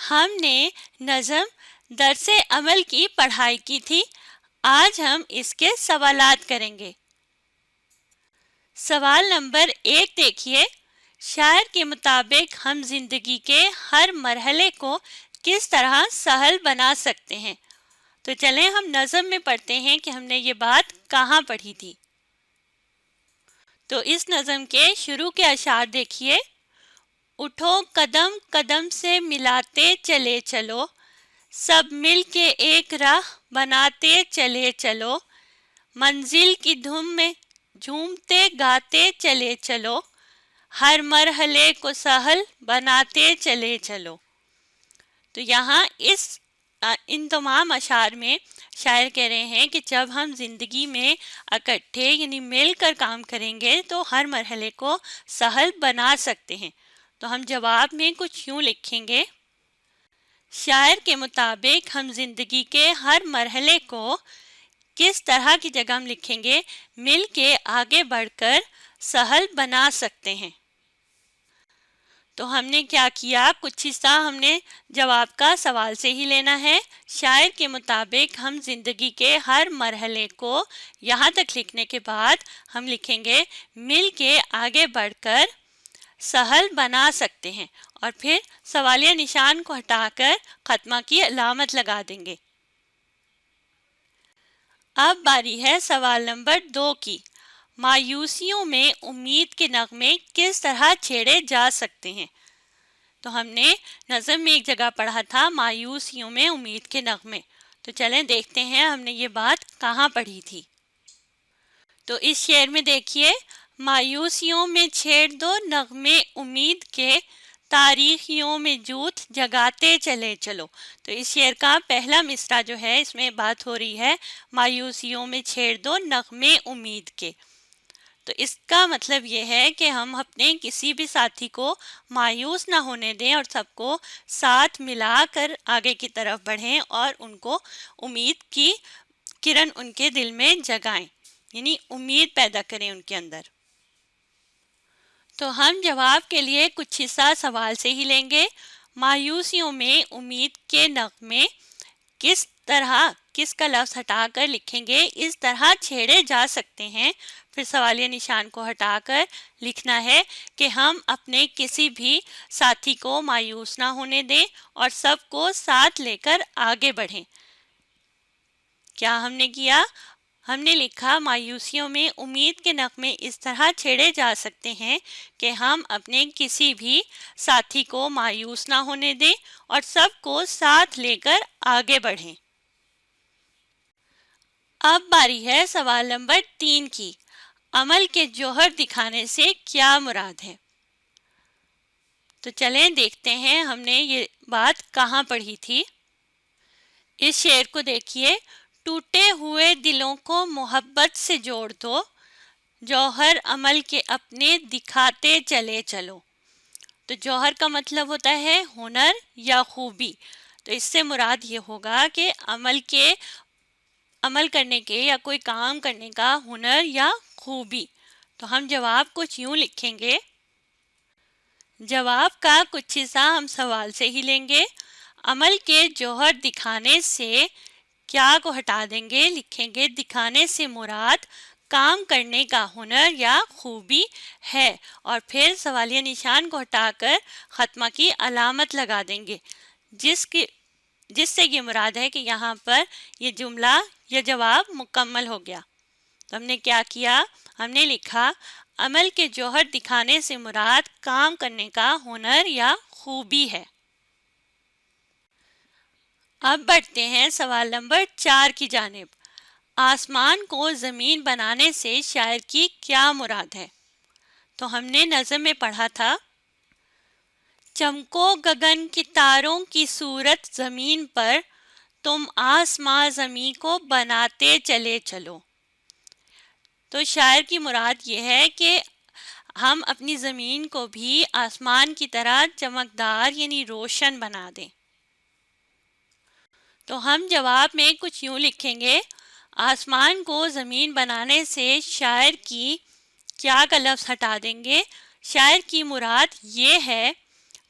ہم نے نظم درس عمل کی پڑھائی کی تھی۔ آج ہم اس کے سوالات کریں گے۔ سوال نمبر 1 دیکھیے، شاعر کے مطابق ہم زندگی کے ہر مرحلے کو کس طرح سہل بنا سکتے ہیں؟ تو چلیں ہم نظم میں پڑھتے ہیں کہ ہم نے یہ بات کہاں پڑھی تھی۔ تو اس نظم کے شروع کے اشعار دیکھیے، اٹھو قدم قدم سے ملاتے چلے چلو، سب مل کے ایک راہ بناتے چلے چلو، منزل کی دھن میں جھومتے گاتے چلے چلو، ہر مرحلے کو سہل بناتے چلے چلو۔ تو یہاں ان تمام اشعار میں شاعر کہہ رہے ہیں کہ جب ہم زندگی میں اکٹھے یعنی مل کر کام کریں گے تو ہر مرحلے کو سہل بنا سکتے ہیں۔ تو ہم جواب میں کچھ یوں لکھیں گے، شاعر کے مطابق ہم زندگی کے ہر مرحلے کو کس طرح کی جگہ ہم لکھیں گے، مل کے آگے بڑھ کر سہل بنا سکتے ہیں۔ تو ہم نے کیا کیا، کچھ حصہ ہم نے جواب کا سوال سے ہی لینا ہے۔ شاعر کے مطابق ہم زندگی کے ہر مرحلے کو یہاں تک لکھنے کے بعد ہم لکھیں گے مل کے آگے بڑھ کر سہل بنا سکتے ہیں، اور پھر سوالیہ نشان کو ہٹا کر خاتمہ کی علامت لگا دیں گے۔ اب باری ہے سوال نمبر 2 کی، مایوسیوں میں امید کے نغمے کس طرح چھیڑے جا سکتے ہیں؟ تو ہم نے نظم میں ایک جگہ پڑھا تھا مایوسیوں میں امید کے نغمے، تو چلیں دیکھتے ہیں ہم نے یہ بات کہاں پڑھی تھی۔ تو اس شعر میں دیکھیے، مایوسیوں میں چھیڑ دو نغمے امید کے، تاریخیوں میں جوت جگاتے چلے چلو۔ تو اس شعر کا پہلا مصرع جو ہے اس میں بات ہو رہی ہے مایوسیوں میں چھیڑ دو نغمے امید کے۔ تو اس کا مطلب یہ ہے کہ ہم اپنے کسی بھی ساتھی کو مایوس نہ ہونے دیں اور سب کو ساتھ ملا کر آگے کی طرف بڑھیں اور ان کو امید کی کرن ان کے دل میں جگائیں، یعنی امید پیدا کریں ان کے اندر۔ تو ہم جواب کے لیے کچھ حصہ سوال سے ہی لیں گے، مایوسیوں میں امید کے نغمے کس کا لفظ ہٹا کر لکھیں گے، اس طرح چھیڑے جا سکتے ہیں۔ پھر سوالیہ نشان کو ہٹا کر لکھنا ہے کہ ہم اپنے کسی بھی ساتھی کو مایوس نہ ہونے دیں اور سب کو ساتھ لے کر آگے بڑھیں۔ کیا ہم نے کیا؟ ہم نے لکھا مایوسیوں میں امید کے نغمے اس طرح چھیڑے جا سکتے ہیں کہ ہم اپنے کسی بھی ساتھی کو مایوس نہ ہونے دیں اور سب کو ساتھ لے کر آگے بڑھیں۔ اب باری ہے سوال نمبر 3 کی، عمل کے جوہر دکھانے سے کیا مراد ہے؟ تو چلیں دیکھتے ہیں ہم نے یہ بات کہاں پڑھی تھی۔ اس شعر کو دیکھیے، ٹوٹے ہوئے دلوں کو محبت سے جوڑ دو، جوہر عمل کے اپنے دکھاتے چلے چلو۔ تو جوہر کا مطلب ہوتا ہے ہنر یا خوبی، تو اس سے مراد یہ ہوگا کہ عمل کرنے کے یا کوئی کام کرنے کا ہنر یا خوبی۔ تو ہم جواب کچھ یوں لکھیں گے، جواب کا کچھ حصہ ہم سوال سے ہی لیں گے، عمل کے جوہر دکھانے سے کیا کو ہٹا دیں گے، لکھیں گے دکھانے سے مراد کام کرنے کا ہنر یا خوبی ہے، اور پھر سوالیہ نشان کو ہٹا کر خاتمہ کی علامت لگا دیں گے، جس سے یہ مراد ہے کہ یہاں پر یہ جملہ یا جواب مکمل ہو گیا۔ تو ہم نے کیا کیا، ہم نے لکھا عمل کے جوہر دکھانے سے مراد کام کرنے کا ہنر یا خوبی ہے۔ اب بڑھتے ہیں سوال نمبر 4 کی جانب، آسمان کو زمین بنانے سے شاعر کی کیا مراد ہے؟ تو ہم نے نظم میں پڑھا تھا، چمکو گگن کی تاروں کی صورت زمین پر، تم آسمان زمین کو بناتے چلے چلو۔ تو شاعر کی مراد یہ ہے کہ ہم اپنی زمین کو بھی آسمان کی طرح چمکدار یعنی روشن بنا دیں۔ تو ہم جواب میں کچھ یوں لکھیں گے، آسمان کو زمین بنانے سے شاعر کی کیا کا لفظ ہٹا دیں گے، شاعر کی مراد یہ ہے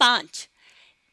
5,